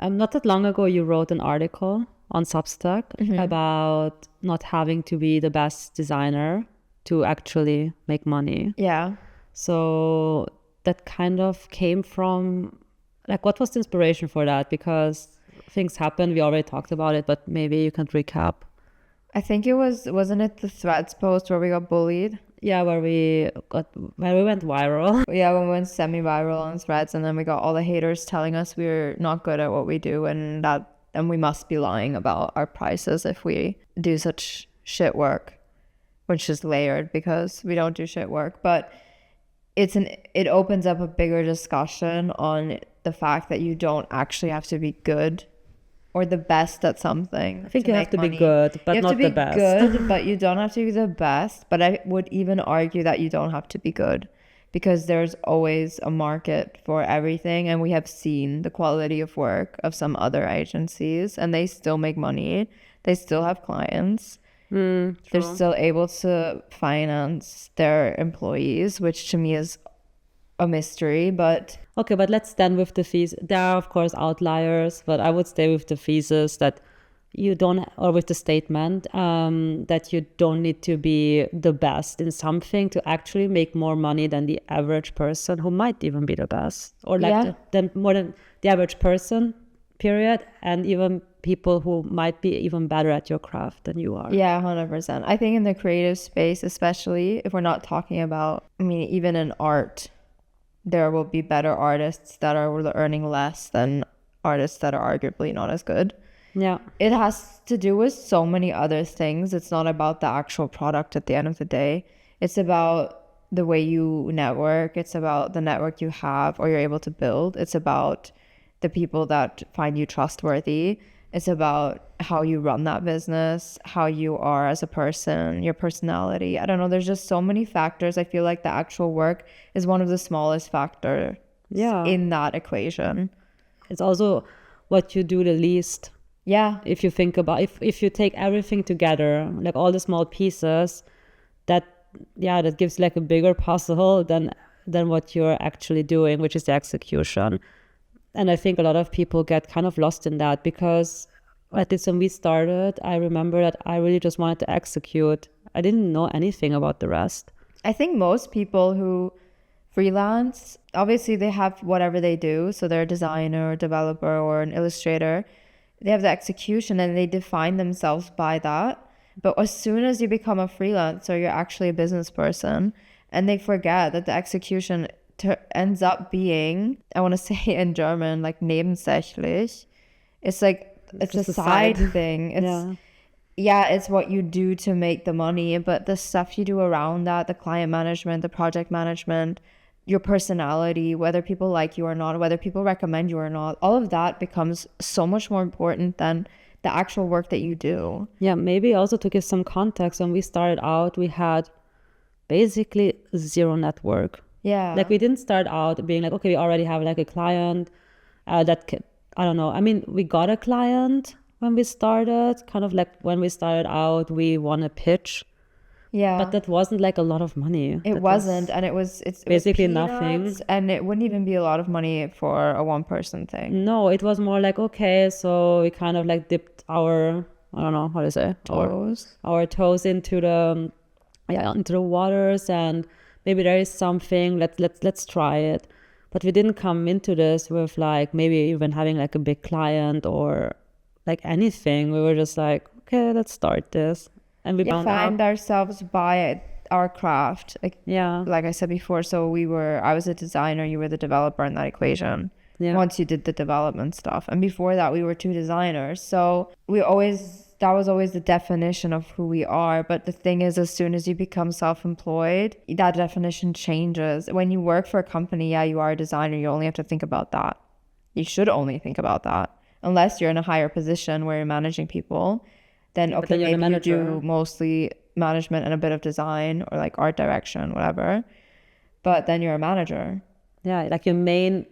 Not that long ago, you wrote an article on Substack about not having to be the best designer to actually make money. Yeah. So that kind of came from, like, what was the inspiration for that? Because things happened, we already talked about it, but maybe you can recap. I think it wasn't it the Threads post where we got bullied? Yeah, where we went viral. Yeah, when we went semi-viral on Threads, and then we got all the haters telling us we're not good at what we do, and we must be lying about our prices if we do such shit work, which is layered because we don't do shit work. But it opens up a bigger discussion on the fact that you don't actually have to be good or the best at something. I think you have to be good, but not the best. You have to be good, but you don't have to be the best. But I would even argue that you don't have to be good, because there's always a market for everything. And we have seen the quality of work of some other agencies, and they still make money. They still have clients. They're still able to finance their employees, which to me is a mystery. But okay, but let's stand with the thesis. There are, of course, outliers, but I would stay with the thesis that you don't, or with the statement that you don't need to be the best in something to actually make more money than the average person, who might even be the best, or like more than the average person, period, and even people who might be even better at your craft than you are. Yeah, 100%. I think in the creative space, especially if we're not talking about, I mean, even in art, there will be better artists that are earning less than artists that are arguably not as good. Yeah. It has to do with so many other things. It's not about the actual product at the end of the day. It's about the way you network. It's about the network you have or you're able to build. It's about the people that find you trustworthy. It's about how you run that business, how you are as a person, your personality. I don't know. There's just so many factors. I feel like the actual work is one of the smallest factors in that equation. It's also what you do the least. Yeah. If you think about, if you take everything together, like all the small pieces, that gives like a bigger puzzle than what you're actually doing, which is the execution. And I think a lot of people get kind of lost in that, because at least when we started, I remember that I really just wanted to execute. I didn't know anything about the rest. I think most people who freelance, obviously they have whatever they do. So they're a designer, developer, or an illustrator. They have the execution and they define themselves by that. But as soon as you become a freelancer, you're actually a business person. And they forget that the execution ends up being, I want to say in German, like nebensächlich. It's like, it's a side thing. It's it's what you do to make the money, but the stuff you do around that, the client management, the project management, your personality, whether people like you or not, whether people recommend you or not, all of that becomes so much more important than the actual work that you do. Yeah, maybe also to give some context, when we started out, we had basically zero network. Yeah. Like we didn't start out being like, okay, we already have like a client I don't know. I mean, we got a client when we started, kind of like when we started out, we won a pitch. Yeah. But that wasn't like a lot of money. It wasn't. And it's basically nothing. And it wouldn't even be a lot of money for a one-person thing. No, it was more like, okay, so we kind of like dipped our, I don't know how to say, our toes into the waters, and maybe there is something, let's try it. But we didn't come into this with like maybe even having like a big client or like anything. We were just like, okay, let's start this. And we find ourselves by our craft. Like I said before, so I was a designer, you were the developer in that equation. Yeah. Once you did the development stuff. And before that, we were two designers. So that was always the definition of who we are. But the thing is, as soon as you become self-employed, that definition changes. When you work for a company, you are a designer. You only have to think about that. You should only think about that. Unless you're in a higher position where you're managing people. Then okay, maybe you do mostly management and a bit of design or like art direction, whatever. But then you're a manager. Yeah, like your main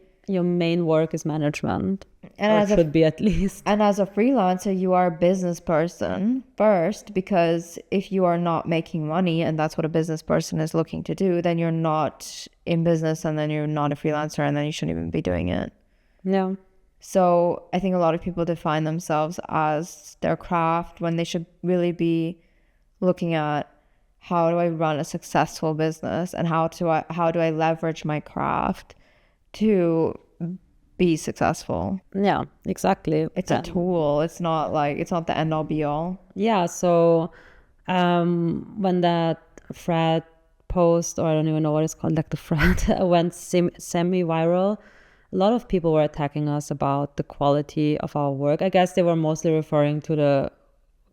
work is management. And or should be at least. And as a freelancer, you are a business person first, because if you are not making money, and that's what a business person is looking to do, then you're not in business, and then you're not a freelancer, and then you shouldn't even be doing it. Yeah. So I think a lot of people define themselves as their craft when they should really be looking at how do I run a successful business and how do I leverage my craft to be successful. Yeah, exactly. It's a tool. It's not the end all be all. Yeah, so when that thread post, or I don't even know what it's called, like the thread went semi-viral, a lot of people were attacking us about the quality of our work. I guess they were mostly referring to the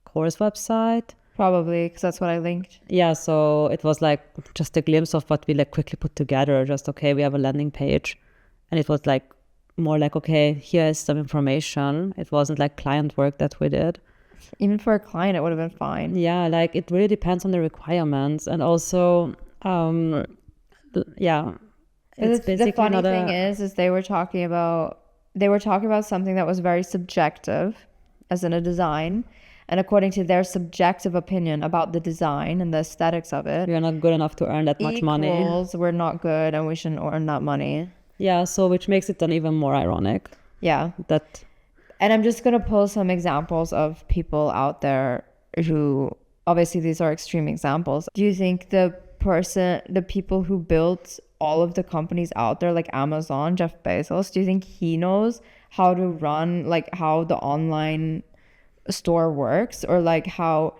course website. Probably, because that's what I linked. Yeah, so it was like just a glimpse of what we like quickly put together. Just, okay, we have a landing page. And it was like more like, okay, here's some information. It wasn't like client work that we did. Even for a client, it would have been fine. Yeah, like it really depends on the requirements. And also, yeah, it's basically the funny not thing is they were talking about something that was very subjective, as in a design. And according to their subjective opinion about the design and the aesthetics of it, we're not good enough to earn that much money. We're not good and we shouldn't earn that money. Yeah, so which makes it then even more ironic. Yeah. And I'm just going to pull some examples of people out there who, obviously these are extreme examples. Do you think the people who built all of the companies out there, like Amazon, Jeff Bezos, do you think he knows how to run, like how the online store works, or like how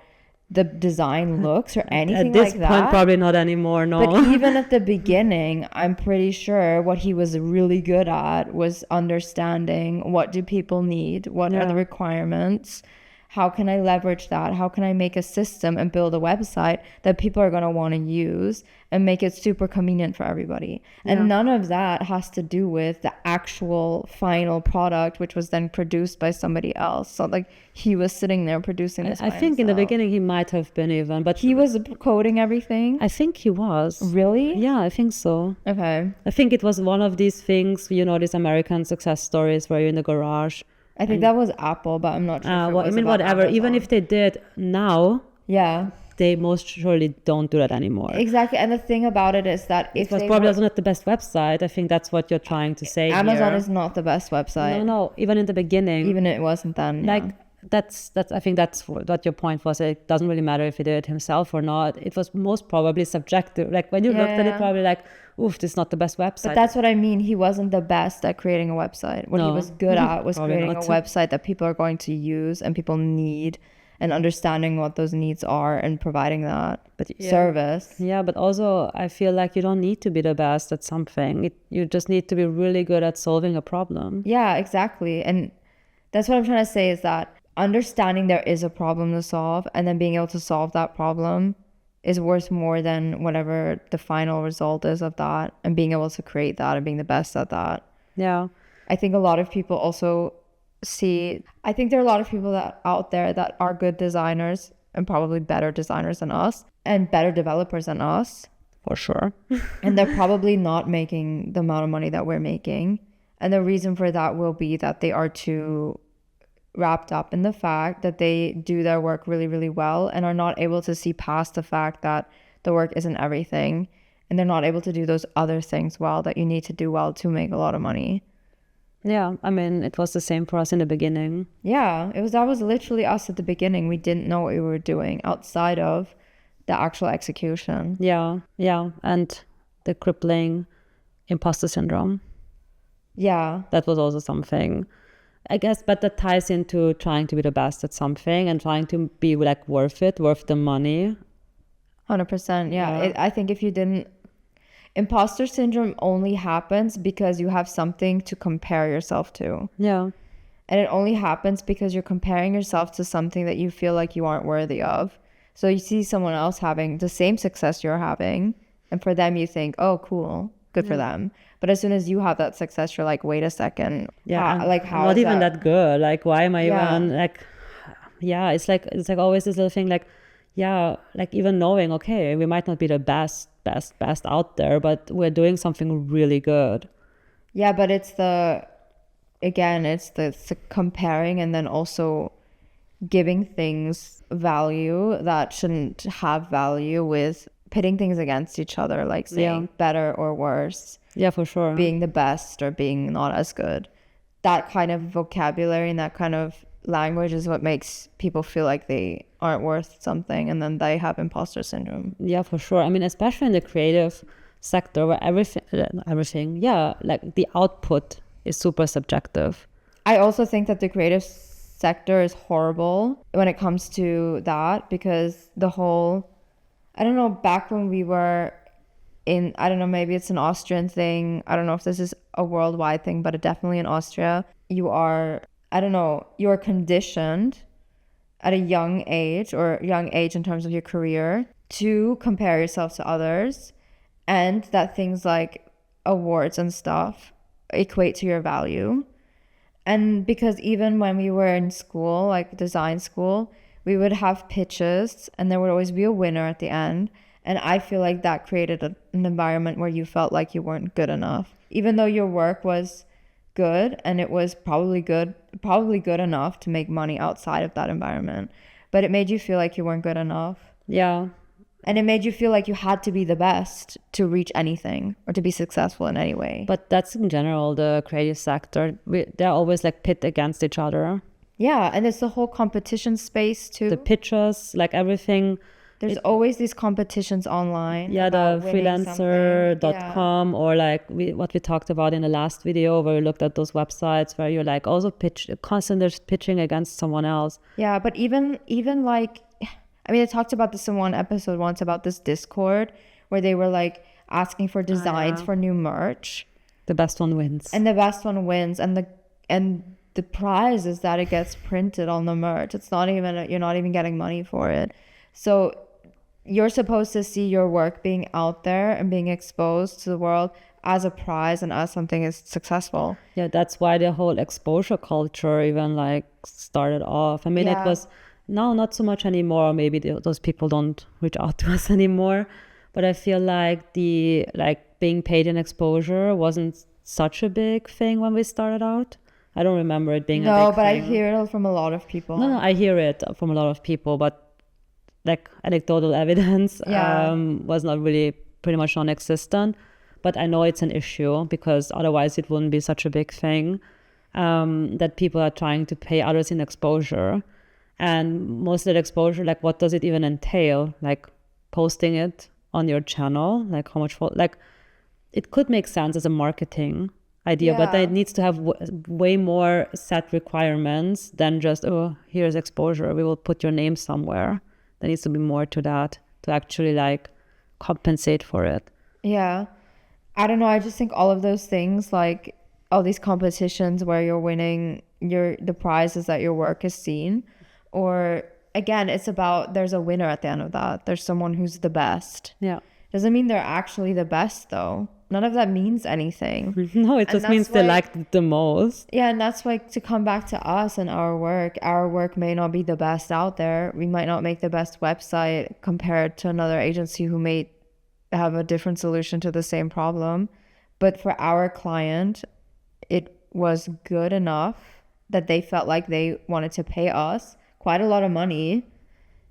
the design looks, or anything like that? At this point, probably not anymore, no. But even at the beginning, I'm pretty sure what he was really good at was understanding what do people need, what are the requirements, how can I leverage that, how can I make a system and build a website that people are going to want to use and make it super convenient for everybody. And none of that has to do with the actual final product, which was then produced by somebody else. So like he was sitting there producing this. I think in the beginning he might have been even, but he was coding everything. I think he was. Really? Yeah, I think so. Okay. I think it was one of these things, you know, these American success stories where you're in the garage. I think that was Apple, but I'm not sure. Well, I mean, whatever. Amazon. Even if they did now, they most surely don't do that anymore. Exactly. And the thing about it is that if it probably not the best website. I think that's what you're trying to say. Amazon is not the best website. No. Even in the beginning. Even it wasn't then. Like that's. I think that's what your point was. It doesn't really matter if he did it himself or not. It was most probably subjective. Like when you looked at it, probably like, oof, this is not the best website. But that's what I mean. He wasn't the best at creating a website. What he was good at was creating a website that people are going to use and people need, and understanding what those needs are and providing that service. Yeah, but also I feel like you don't need to be the best at something. You just need to be really good at solving a problem. Yeah, exactly. And that's what I'm trying to say, is that understanding there is a problem to solve and then being able to solve that problem is worth more than whatever the final result is of that, and being able to create that and being the best at that. Yeah. I think a lot of people also I think there are a lot of people that out there that are good designers and probably better designers than us and better developers than us. For sure. And they're probably not making the amount of money that we're making. And the reason for that will be that they are too wrapped up in the fact that they do their work really, really well and are not able to see past the fact that the work isn't everything. And they're not able to do those other things well that you need to do well to make a lot of money. Yeah, I mean, it was the same for us in the beginning. Yeah, that was literally us at the beginning. We didn't know what we were doing outside of the actual execution. Yeah, and the crippling imposter syndrome. Yeah. That was also something, I guess, but that ties into trying to be the best at something and trying to be like worth the money. 100%, yeah. I think if you didn't, imposter syndrome only happens because you have something to compare yourself to. Yeah. And it only happens because you're comparing yourself to something that you feel like you aren't worthy of. So you see someone else having the same success you're having, and for them you think, oh, cool, good for them. But as soon as you have that success, you're like, wait a second. Yeah. How not even that good. Like, why am I even like, it's like always this little thing like, like even knowing, okay, we might not be the best out there, but we're doing something really good. Yeah, but it's the comparing and then also giving things value that shouldn't have value, with pitting things against each other, like saying better or worse. Yeah, for sure. Being the best or being not as good. that kind of vocabulary and that kind of language is what makes people feel like they aren't worth something, and then they have imposter syndrome. Yeah, for sure. I mean, especially in the creative sector where everything, like the output is super subjective. I also think that the creative sector is horrible when it comes to that, because the whole, I don't know, back when we were in, I don't know, maybe it's an Austrian thing. I don't know if this is a worldwide thing, but definitely in Austria, you are, I don't know, you're conditioned at a young age, or young age in terms of your career, to compare yourself to others, and that things like awards and stuff equate to your value. And because even when we were in school, like design school, we would have pitches and there would always be a winner at the end. And I feel like that created an environment where you felt like you weren't good enough. Even though your work was good and it was probably good enough to make money outside of that environment, but it made you feel like you weren't good enough. Yeah. And it made you feel like you had to be the best to reach anything or to be successful in any way. But that's in general the creative sector. They're always like pit against each other. Yeah, and it's the whole competition space too. The pitches, like everything. There's always these competitions online. Yeah, the about winning freelancer.com, or like what we talked about in the last video where we looked at those websites where you're like also constantly pitching against someone else. Yeah, but even like, I mean, I talked about this in one episode once about this Discord where they were like asking for designs for new merch. The best one wins. And the best one wins, and the prize is that it gets printed on the merch. It's not even, you're not even getting money for it. So you're supposed to see your work being out there and being exposed to the world as a prize and as something is successful. Yeah, that's why the whole exposure culture even like started off. I mean, It was now not so much anymore. Maybe those people don't reach out to us anymore. But I feel like being paid in exposure wasn't such a big thing when we started out. I don't remember it being a big thing. No, but I hear it from a lot of people. No, I hear it from a lot of people, but like anecdotal evidence was not really, pretty much non-existent. But I know it's an issue because otherwise it wouldn't be such a big thing, that people are trying to pay others in exposure. And most of that exposure, like what does it even entail? Like posting it on your channel, like how much, like it could make sense as a marketing idea, but then it needs to have way more set requirements than just, oh, here's exposure, we will put your name somewhere. There needs to be more to that to actually like compensate for it. Yeah. I don't know. I just think all of those things, like all these competitions where you're winning, the prize is that your work is seen. Or again, it's about there's a winner at the end of that. There's someone who's the best. Yeah. Doesn't mean they're actually the best though. None of that means anything. No, it just means they liked it the most. Yeah, and that's why, to come back to us and our work may not be the best out there. We might not make the best website compared to another agency who may have a different solution to the same problem. But for our client, it was good enough that they felt like they wanted to pay us quite a lot of money,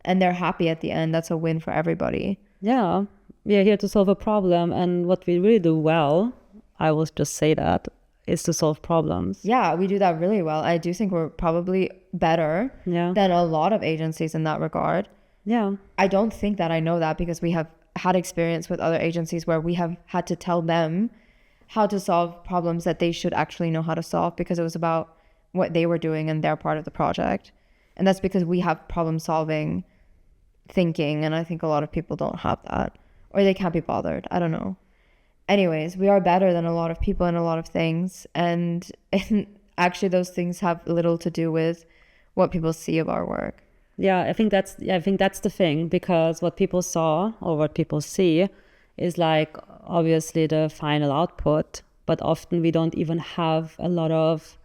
and they're happy at the end. That's a win for everybody. Yeah. We are here to solve a problem, and what we really do well, I will just say that, is to solve problems. Yeah, we do that really well. I do think we're probably better than a lot of agencies in that regard. Yeah. I don't think that I know that because we have had experience with other agencies where we have had to tell them how to solve problems that they should actually know how to solve, because it was about what they were doing and their part of the project. And that's because we have problem solving thinking, and I think a lot of people don't have that. Or they can't be bothered. I don't know. Anyways, we are better than a lot of people in a lot of things. And actually those things have little to do with what people see of our work. Yeah, I think that's the thing, because what people saw or what people see is like obviously the final output, but often we don't even have a lot of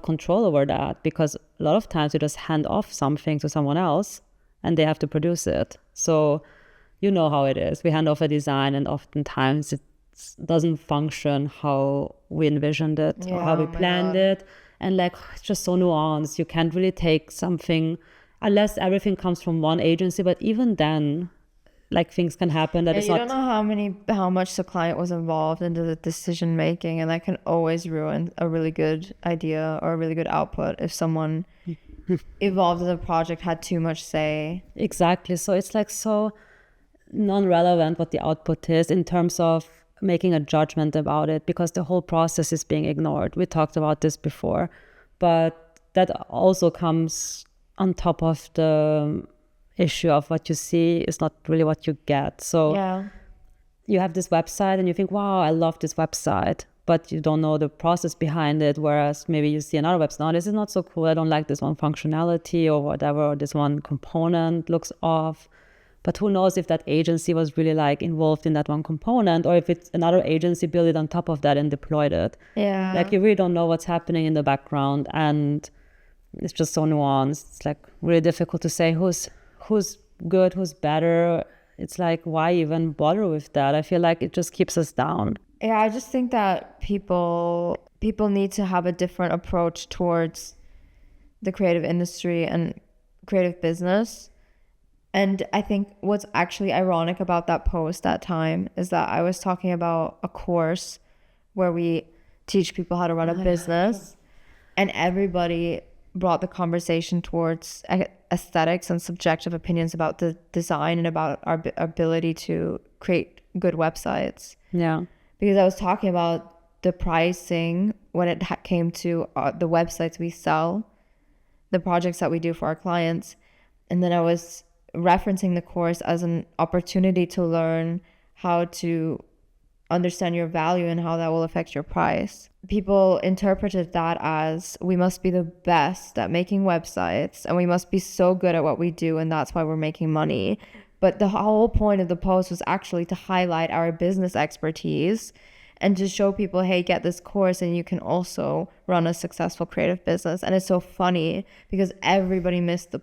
control over that, because a lot of times we just hand off something to someone else and they have to produce it. So you know how it is. We hand off a design and oftentimes it doesn't function how we envisioned it or how we planned it. And like, it's just so nuanced. You can't really take something unless everything comes from one agency. But even then, like things can happen that Yeah, it's you not. don't know how much the client was involved into the decision making, and that can always ruin a really good idea or a really good output if someone involved in the project had too much say. Exactly. So it's like so non-relevant what the output is in terms of making a judgment about it, because the whole process is being ignored. We talked about this before, but that also comes on top of the issue of what you see is not really what you get. So Yeah. you have this website and you think, wow, I love this website, but you don't know the process behind it. Whereas maybe you see another website, no, this is not so cool. I don't like this one functionality or whatever, or this one component looks off. But who knows if that agency was really like involved in that one component, or if it's another agency built it on top of that and deployed it. Yeah. Like you really don't know what's happening in the background, and it's just so nuanced. It's like really difficult to say who's good, who's better. It's like, why even bother with that? I feel like it just keeps us down. Yeah, I just think that people need to have a different approach towards the creative industry and creative business. And I think what's actually ironic about that post that time is that I was talking about a course where we teach people how to run a business, and everybody brought the conversation towards aesthetics and subjective opinions about the design and about our ability to create good websites. Yeah. Because I was talking about the pricing when it came to the websites we sell, the projects that we do for our clients. And then I was referencing the course as an opportunity to learn how to understand your value and how that will affect your price. People interpreted that as we must be the best at making websites and we must be so good at what we do, and that's why we're making money. But the whole point of the post was actually to highlight our business expertise and to show people, hey, get this course and you can also run a successful creative business. And it's so funny because everybody missed the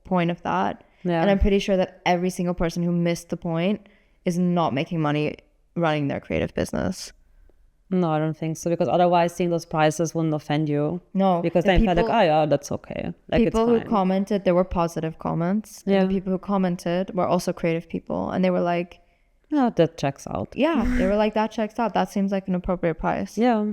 point of that. Yeah. And I'm pretty sure that every single person who missed the point is not making money running their creative business. No, I don't think so, because otherwise seeing those prices wouldn't offend you. No, because then you're like, oh yeah, that's okay. Like, people it's who commented, there were positive comments. Yeah. The people who commented were also creative people, and they were like, yeah, that checks out. yeah, they were like, that checks out. That seems like an appropriate price. Yeah,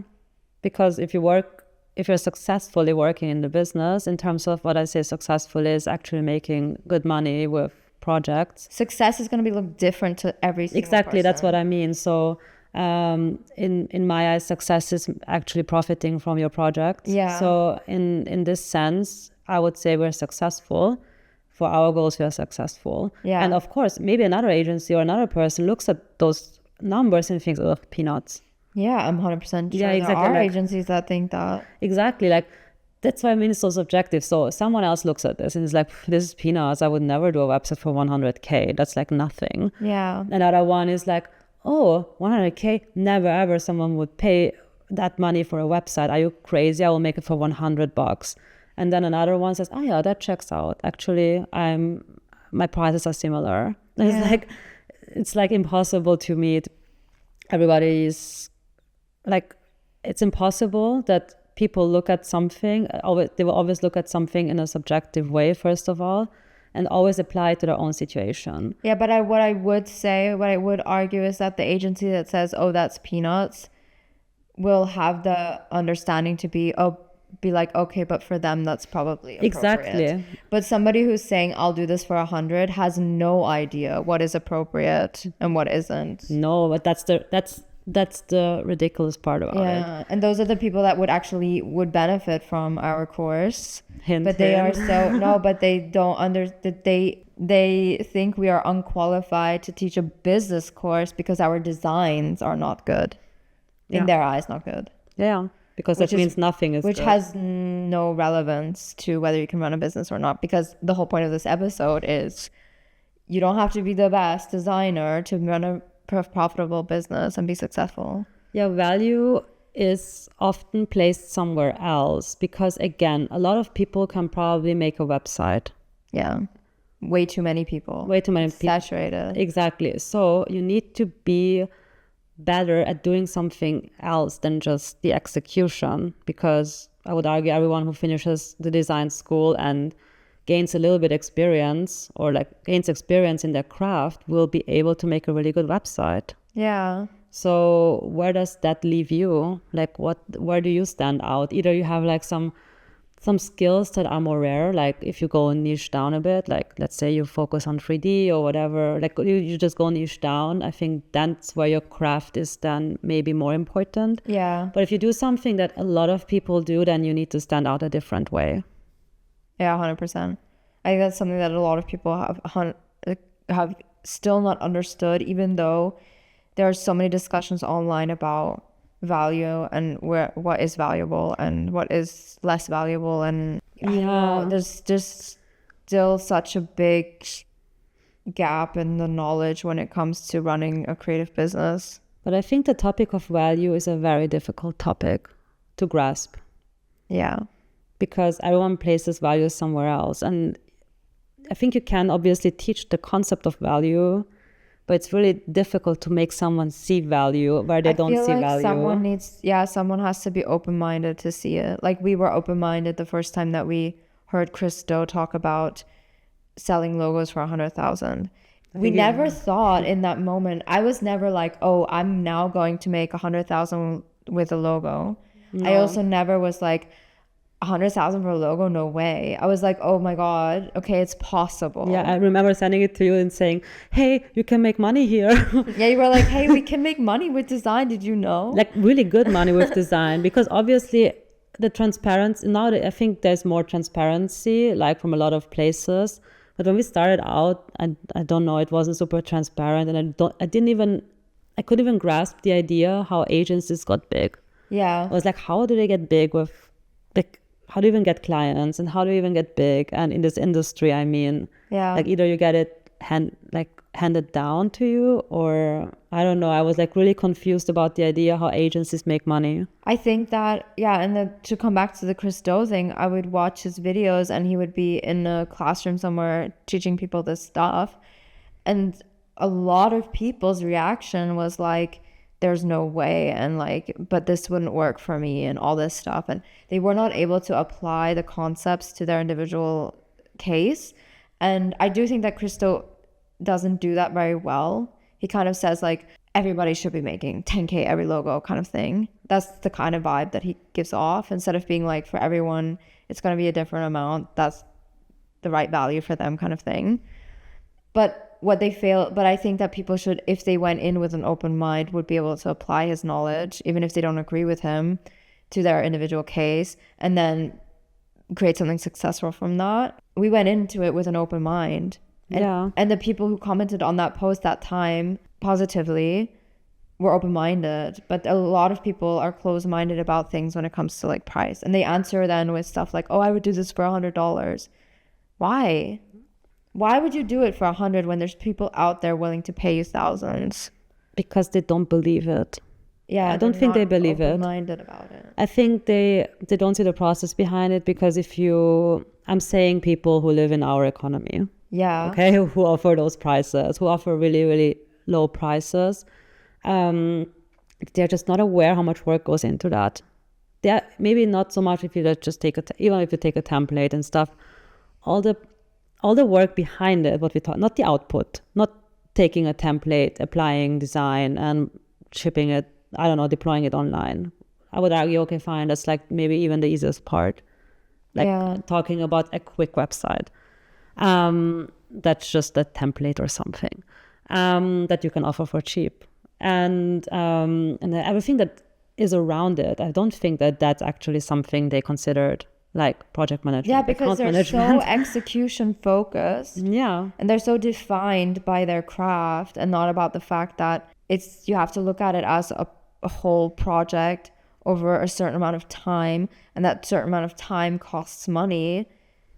because if you're successfully working in the business, in terms of what I say successful is actually making good money with projects. Success is going to look different to every single Exactly, person. that's what I mean. So in my eyes, success is actually profiting from your project. Yeah. So in this sense, I would say we're successful. For our goals, we are successful. Yeah. And of course, maybe another agency or another person looks at those numbers and thinks, oh, peanuts. Yeah, I'm 100% sure Yeah, exactly. there are Like, agencies that think that. Exactly. Like, that's why I mean it's so subjective. So someone else looks at this and is like, this is peanuts. I would never do a website for 100K. That's like nothing. Yeah. Another one is like, oh, 100K? Never ever someone would pay that money for a website. Are you crazy? I will make it for $100. And then another one says, oh yeah, that checks out. Actually, my prices are similar. And Yeah. it's like impossible to meet. Everybody's like, it's impossible that people look at something. They will always look at something in a subjective way, first of all, and always apply it to their own situation. Yeah, but what I would argue is that the agency that says, oh, that's peanuts, will have the understanding to be like, okay, but for them, that's probably appropriate. Exactly. But somebody who's saying, I'll do this for 100 has no idea what is appropriate and what isn't. No, but that's the ridiculous part about it. Yeah, and those are the people that would benefit from our course. Hint, but they hint. are so no, but they don't they think we are unqualified to teach a business course because our designs are not good. In Yeah. their eyes, not good. Yeah, because Which that means nothing is Which good. has no relevance to whether you can run a business or not, because the whole point of this episode is you don't have to be the best designer to run a profitable business and be successful. Yeah, value is often placed somewhere else because, again, a lot of people can probably make a website. Yeah. Way too many people. Way too many people. Saturated. Exactly. So you need to be better at doing something else than just the execution, because I would argue everyone who finishes the design school and gains a little bit experience or like gains experience in their craft will be able to make a really good website. Yeah. So where does that leave you? Like where do you stand out? Either you have like some skills that are more rare, like if you go niche down a bit, like let's say you focus on 3D or whatever, like you just go niche down. I think that's where your craft is then maybe more important. Yeah. But if you do something that a lot of people do, then you need to stand out a different way. Yeah, 100%. I think that's something that a lot of people have still not understood, even though there are so many discussions online about value and what is valuable and what is less valuable. And I don't know, there's just still such a big gap in the knowledge when it comes to running a creative business. But I think the topic of value is a very difficult topic to grasp. Yeah. Because everyone places value somewhere else. And I think you can obviously teach the concept of value, but it's really difficult to make someone see value where they don't see value. Someone has to be open-minded to see it. Like we were open-minded the first time that we heard Chris Do talk about selling logos for 100,000. We never thought in that moment, I was never like, oh, I'm now going to make 100,000 with a logo. No. I also never was like, 100,000 for a logo? No way. I was like, oh my God, okay, it's possible. Yeah, I remember sending it to you and saying, hey, you can make money here. Yeah, you were like, hey, we can make money with design. Did you know? Like really good money with design, because obviously the transparency, now I think there's more transparency, like from a lot of places. But when we started out, I don't know, it wasn't super transparent, and I couldn't even grasp the idea how agencies got big. Yeah. I was like, how do they get big with, like, how do you even get clients and how do you even get big? And in this industry, I mean, like either you get it handed down to you, or I don't know. I was like really confused about the idea how agencies make money. I think that, and to come back to the Chris Do thing, I would watch his videos and he would be in a classroom somewhere teaching people this stuff. And a lot of people's reaction was like, there's no way, and like, but this wouldn't work for me and all this stuff. And they were not able to apply the concepts to their individual case. And I do think that Chris Do doesn't do that very well. He kind of says like, everybody should be making 10K every logo kind of thing. That's the kind of vibe that he gives off, instead of being like, for everyone, it's going to be a different amount. That's the right value for them kind of thing. But I think that people should, if they went in with an open mind, would be able to apply his knowledge, even if they don't agree with him, to their individual case, and then create something successful from that. We went into it with an open mind. And the people who commented on that post that time positively were open-minded, but a lot of people are closed-minded about things when it comes to like price. And they answer then with stuff like, oh, I would do this for $100. Why would you do it for 100 when there's people out there willing to pay you thousands? Because they don't believe it. Yeah, I don't think they believe it. Open-minded about it. I think they don't see the process behind it, because I'm saying people who live in our economy. Yeah. Okay, who offer those prices, who offer really, really low prices. They're just not aware how much work goes into that. They're maybe not so much if you just even if you take a template and stuff, all the work behind it, what we talk, not the output, not taking a template, applying design and shipping it, I don't know, deploying it online. I would argue, okay, fine, that's like maybe even the easiest part. Like talking about a quick website. That's just a template or something that you can offer for cheap. And everything that is around it, I don't think that that's actually something they considered like project management. Yeah, because they're so execution focused. Yeah. And they're so defined by their craft, and not about the fact that you have to look at it as a whole project over a certain amount of time, and that certain amount of time costs money,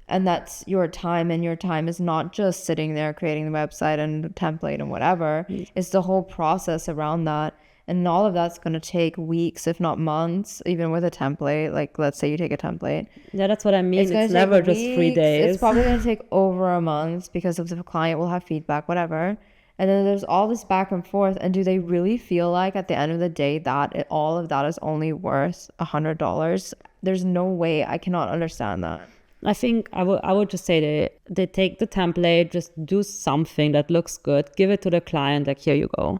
and that's your time, and your time is not just sitting there creating the website and the template and whatever. It's the whole process around that. And all of that's going to take weeks, if not months, even with a template. Like, let's say you take a template. Yeah, that's what I mean. It's never just 3 days. It's probably going to take over a month, because if the client will have feedback, whatever. And then there's all this back and forth. And do they really feel like at the end of the day that all of that is only worth $100? There's no way. I cannot understand that. I think I would just say they take the template, just do something that looks good, give it to the client, like, here you go,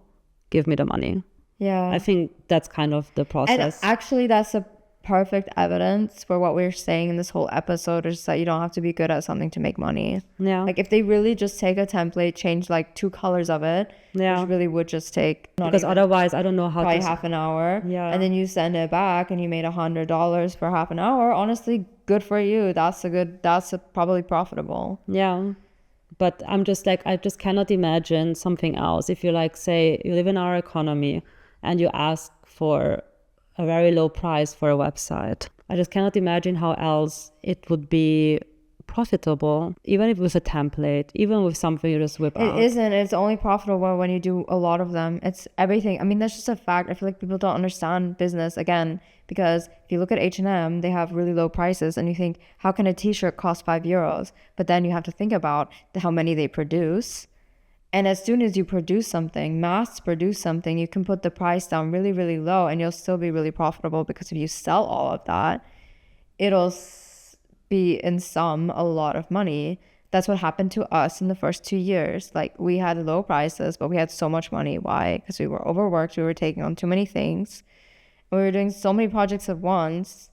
give me the money. Yeah. I think that's kind of the And process. actually, that's a perfect evidence for what we're saying in this whole episode, is that you don't have to be good at something to make money. Yeah. Like, if they really just take a template, change like 2 colors of it, Yeah. which really would just take not Because even otherwise, I don't know how probably to. half an hour. Yeah. And then you send it back and you made $100 for half an hour. Honestly, good for you. That's probably profitable. Yeah. But I'm just like, I just cannot imagine something else. If you like, say, you live in our economy and you ask for a very low price for a website, I just cannot imagine how else it would be profitable, even if with a template, even with something you just whip out. It isn't. It's only profitable when you do a lot of them. It's everything. I mean, that's just a fact. I feel like people don't understand business, again, because if you look at H&M, they have really low prices and you think, how can a t-shirt cost €5? But then you have to think about how many they produce. And as soon as you produce something, mass produce something, you can put the price down really, really low and you'll still be really profitable, because if you sell all of that, it'll be in sum a lot of money. That's what happened to us in the first 2 years. Like, we had low prices, but we had so much money. Why? Because we were overworked. We were taking on too many things. We were doing so many projects at once.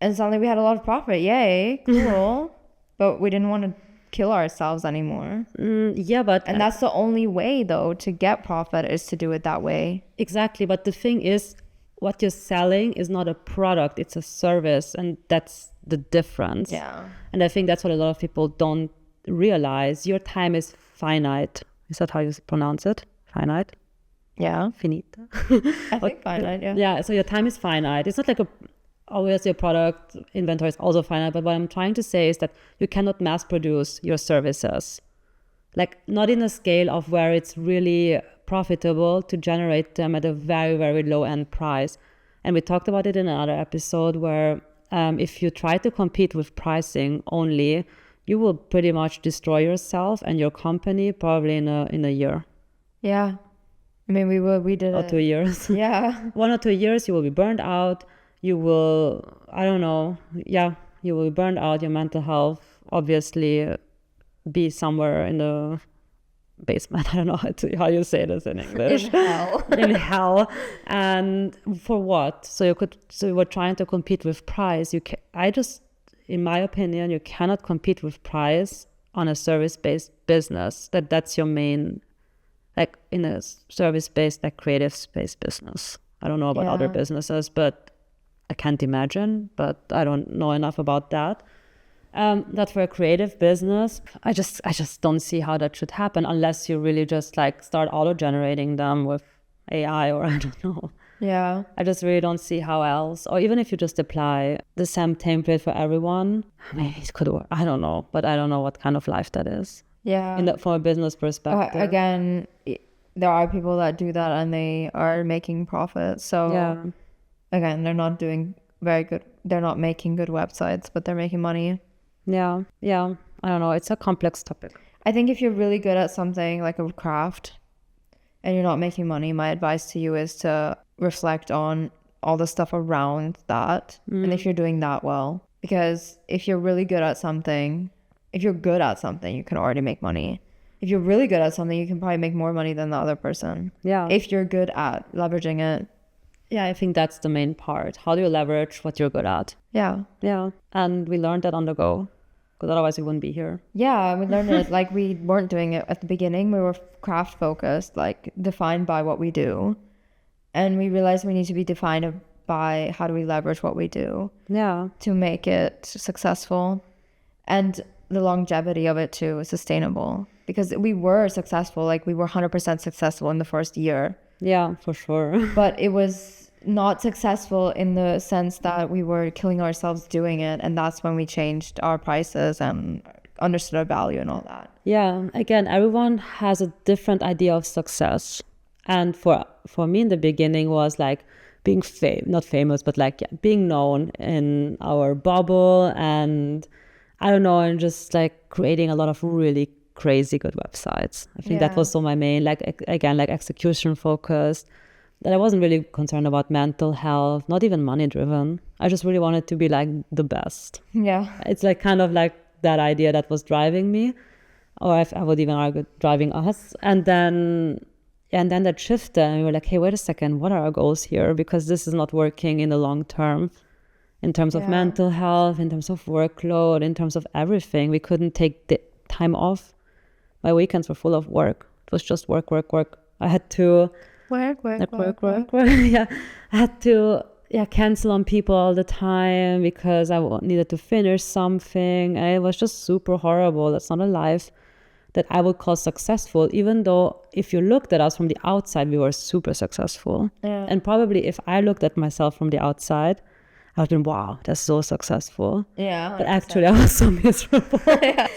And suddenly we had a lot of profit. Yay, cool. But we didn't want to kill ourselves anymore. Yeah, but And that's the only way, though, to get profit, is to do it that way. exactly. But the thing is, what you're selling is not a product, it's a service. And that's the difference. Yeah. And I think that's what a lot of people don't realize. Your time is finite. Is that how you pronounce it? Finite? Yeah. Finita? I think finite, yeah. Yeah, so your time is finite. It's not like always your product inventory is also finite, but what I'm trying to say is that you cannot mass produce your services. Like, not in a scale of where it's really profitable to generate them at a very, very low end price. And we talked about it in another episode where if you try to compete with pricing only, you will pretty much destroy yourself and your company probably in a year. Yeah. I mean, we did Or it. 2 years. Yeah. 1 or 2 years, you will be burned out. You will, I don't know, yeah, you will be burned out. Your mental health obviously be somewhere in the basement. I don't know how you say this in English. In hell. In hell. And for what? So you were trying to compete with price. In my opinion, you cannot compete with price on a service-based business. That's your main, like, in a service-based, like, creative-based business. I don't know about other Yeah. businesses, but I can't imagine, but I don't know enough about that. That for a creative business, I just don't see how that should happen unless you really just like start auto-generating them with AI, or I don't know. Yeah. I just really don't see how else. Or even if you just apply the same template for everyone, maybe it could work. I don't know, but I don't know what kind of life that is Yeah. from a business perspective. Again, there are people that do that and they are making profit. So Yeah. again, they're not doing very good. They're not making good websites, but they're making money. Yeah. Yeah. I don't know. It's a complex topic. I think if you're really good at something like a craft and you're not making money, my advice to you is to reflect on all the stuff around that. And if you're doing that well, because if you're really good at something, you can already make money. If you're really good at something, you can probably make more money than the other person. Yeah. If you're good at leveraging it. Yeah, I think that's the main part. How do you leverage what you're good at? Yeah. Yeah. And we learned that on the go, because otherwise we wouldn't be here. Yeah, we learned it. Like, we weren't doing it at the beginning. We were craft focused, like defined by what we do. And we realized we need to be defined by how do we leverage what we do Yeah. to make it successful. And the longevity of it too is sustainable. Because we were successful, like we were 100% successful in the first year. Yeah, for sure. But it was not successful in the sense that we were killing ourselves doing it. And that's when we changed our prices and understood our value and all that. Yeah, again, everyone has a different idea of success. And for me in the beginning was like being not famous, but like being known in our bubble, and I don't know, and just like creating a lot of really crazy good websites. I think that Yeah. was so my main, like, again, like execution focused. that I wasn't really concerned about mental health, not even money driven. I just really wanted to be like the best. Yeah. It's like kind of like that idea that was driving me, or I would even argue driving us. And then that shifted, and we were like, hey, wait a second, what are our goals here? Because this is not working in the long term, in terms of mental health, in terms of workload, in terms of everything. We couldn't take the time off. My weekends were full of work. It was just work. I had to Work. Yeah, I had to cancel on people all the time because I needed to finish something. And it was just super horrible. That's not a life that I would call successful, even though if you looked at us from the outside, we were super successful. Yeah. And probably if I looked at myself from the outside, I would have been, wow, that's so successful. Yeah. But actually, I was so miserable.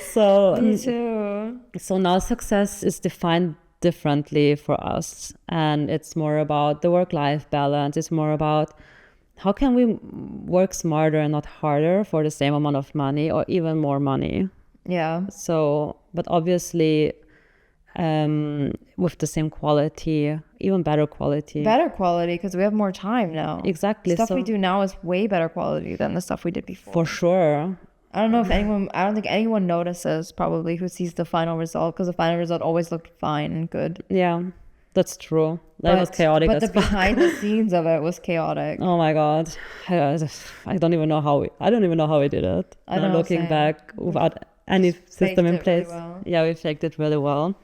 So, Me too. so now success is defined differently for us. And it's more about the work-life balance. It's more about how can we work smarter and not harder for the same amount of money or even more money. Yeah. So, but obviously, with the same quality, even better quality. Better quality because we have more time now. Exactly. Stuff we do now is way better quality than the stuff we did before. For sure. I don't think anyone notices probably who sees the final result, because the final result always looked fine and good. Yeah, that's true. That was chaotic. But the behind the scenes of it was chaotic. Oh my God. I don't even know how we did it. I know, looking same. back without any system in Faked it really place. well. Yeah, we faked it really well.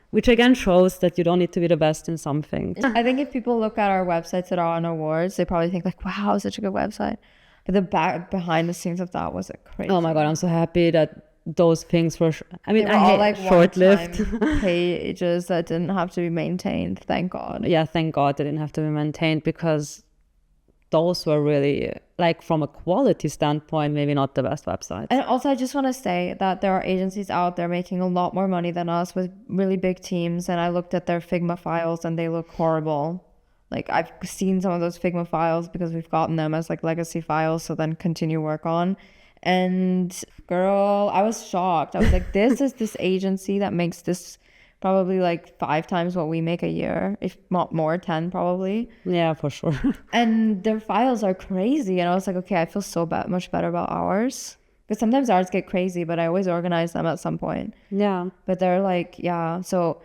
Which again shows that you don't need to be the best in something. I think if people look at our websites that are on awards, they probably think like, wow, such a good website. But the behind the scenes of that was crazy. Oh my God, I'm so happy that those things were, I mean, They were I all hate like short-lived. one-time pages that didn't have to be maintained, thank God. Yeah, thank God they didn't have to be maintained, because those were really, like, from a quality standpoint, maybe not the best websites. And also, I just want to say that there are agencies out there making a lot more money than us with really big teams. And I looked at their Figma files and they look horrible. Like, I've seen some of those Figma files because we've gotten them as like legacy files, so then continue work on. And girl, I was shocked. I was like, this is this agency that makes this probably like 5 times what we make a year, if not more, 10 probably. Yeah, for sure. And their files are crazy. And I was like, okay, I feel so much better about ours. Because sometimes ours get crazy, but I always organize them at some point. Yeah. But they're like, yeah. So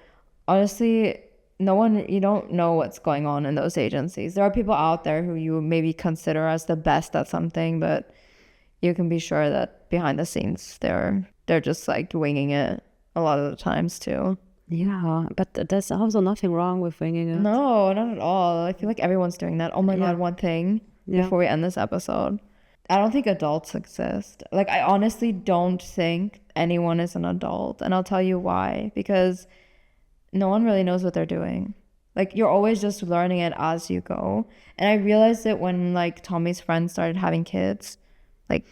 honestly, you don't know what's going on in those agencies. There are people out there who you maybe consider as the best at something, but you can be sure that behind the scenes, they're just like winging it a lot of the times too. Yeah, but there's also nothing wrong with winging it. No, not at all. I feel like everyone's doing that. Oh my God, one thing before we end this episode. I don't think adults exist. Like, I honestly don't think anyone is an adult. And I'll tell you why. Because no one really knows what they're doing. Like, you're always just learning it as you go. And I realized it when, like, Tommy's friends started having kids. Like,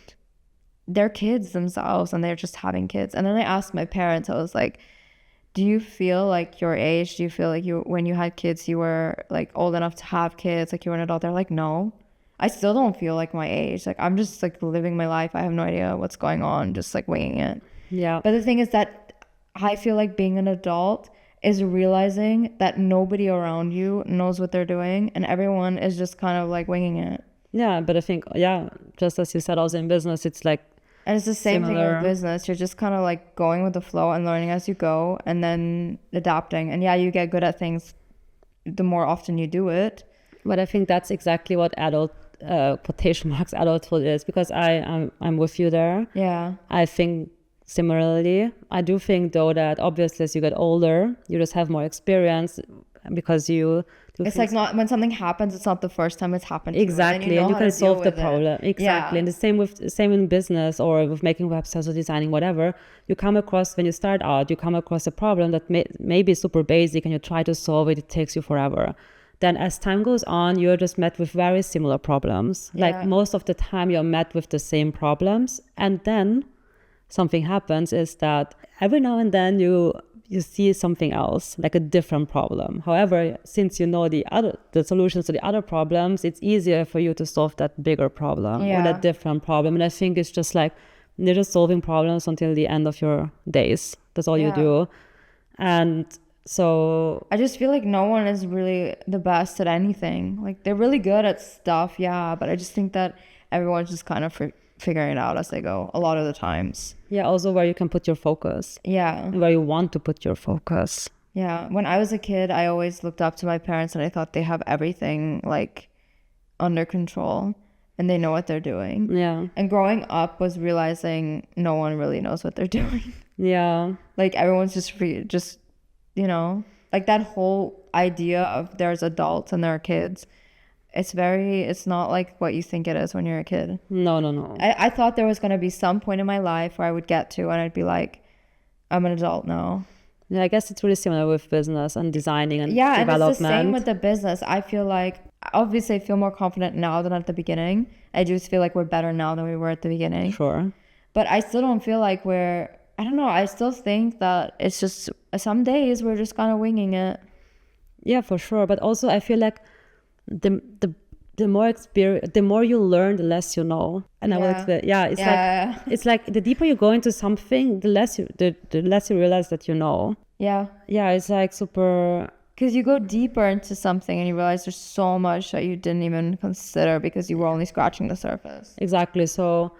they're kids themselves and they're just having kids. And then I asked my parents, I was like, do you feel like your age, do you feel like when you had kids, you were like old enough to have kids, like you were an adult? They're like, no, I still don't feel like my age. Like, I'm just like living my life. I have no idea what's going on, just like winging it. Yeah. But the thing is that I feel like being an adult is realizing that nobody around you knows what they're doing and everyone is just kind of like winging it. Yeah, but I think, just as you said, also in business, it's like, and it's the same thing similar. with business. You're just kind of like going with the flow and learning as you go and then adapting. And yeah, you get good at things the more often you do it. But I think that's exactly what quotation marks adulthood is, because I'm with you there. Yeah. I think similarly. I do think though that obviously as you get older, you just have more experience because you do It's things. like not when something happens, it's not the first time it's happened to Exactly, you. and you can solve the problem. problem. Exactly, Yeah. and the same in business or with making websites or designing whatever. You come across, when you start out, you come across a problem that may be super basic, and you try to solve it. It takes you forever. Then as time goes on, you're just met with very similar problems. Like Yeah. most of the time, you're met with the same problems, and then something happens is that every now and then you see something else, like a different problem. However, since you know the solutions to the other problems, it's easier for you to solve that bigger problem or that different problem. And I think it's just like you're just solving problems until the end of your days. That's all you do. And So I just feel like no one is really the best at anything. Like they're really good at stuff, yeah, but I just think that everyone's just kind of figuring it out as they go a lot of the times. yeah, also where you can put your focus, Yeah. where you want to put your focus. Yeah. When I was a kid, I always looked up to my parents and I thought they have everything like under control and they know what they're doing. Yeah. And growing up was realizing no one really knows what they're doing. Yeah. Like everyone's just free, just, you know, like that whole idea of there's adults and there are kids. It's not like what you think it is when you're a kid. No. I thought there was going to be some point in my life where I would get to and I'd be like, I'm an adult now. Yeah, I guess it's really similar with business and designing and Yeah, and development. it's the same with the business. I feel like, obviously I feel more confident now than at the beginning. I just feel like we're better now than we were at the beginning. Sure. But I still don't feel like I don't know, I still think that it's just, some days we're just kind of winging it. Yeah, for sure. But also I feel like the more experience, the more you learn, the less you know. And I will explain. Yeah, it's like the deeper you go into something, the less you realize that you know. Yeah. Yeah, it's like super. Because you go deeper into something and you realize there's so much that you didn't even consider because you were only scratching the surface. Exactly. So,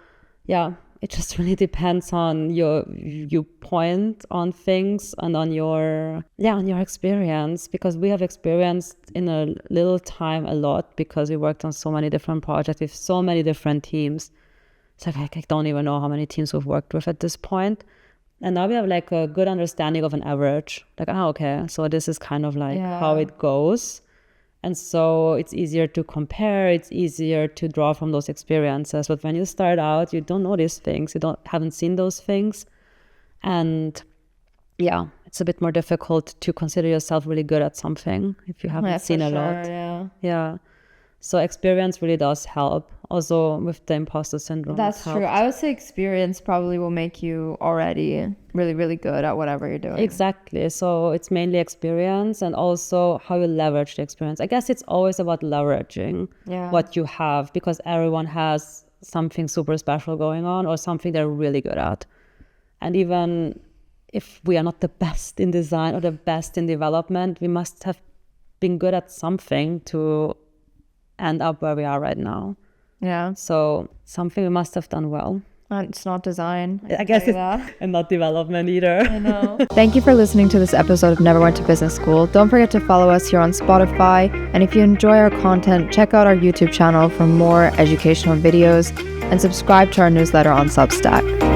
yeah, it just really depends on you point on things and on your experience, because we have experienced in a little time a lot because we worked on so many different projects with so many different teams. It's like I don't even know how many teams we've worked with at this point. And now we have like a good understanding of an average. Like, okay, so this is kind of like how it goes. And so it's easier to compare, it's easier to draw from those experiences. But when you start out, you don't know these things, haven't seen those things. And yeah, it's a bit more difficult to consider yourself really good at something if you haven't seen a lot. Yeah. So experience really does help. Also with the imposter syndrome. That's true. I would say experience probably will make you already really, really good at whatever you're doing. Exactly. So it's mainly experience and also how you leverage the experience. I guess it's always about leveraging what you have, because everyone has something super special going on or something they're really good at. And even if we are not the best in design or the best in development, we must have been good at something to end up where we are right now. Yeah. So something we must have done well. And it's not design. I guess it's and not development either. I know. Thank you for listening to this episode of Never Went to Business School. Don't forget to follow us here on Spotify. And if you enjoy our content, check out our YouTube channel for more educational videos and subscribe to our newsletter on Substack.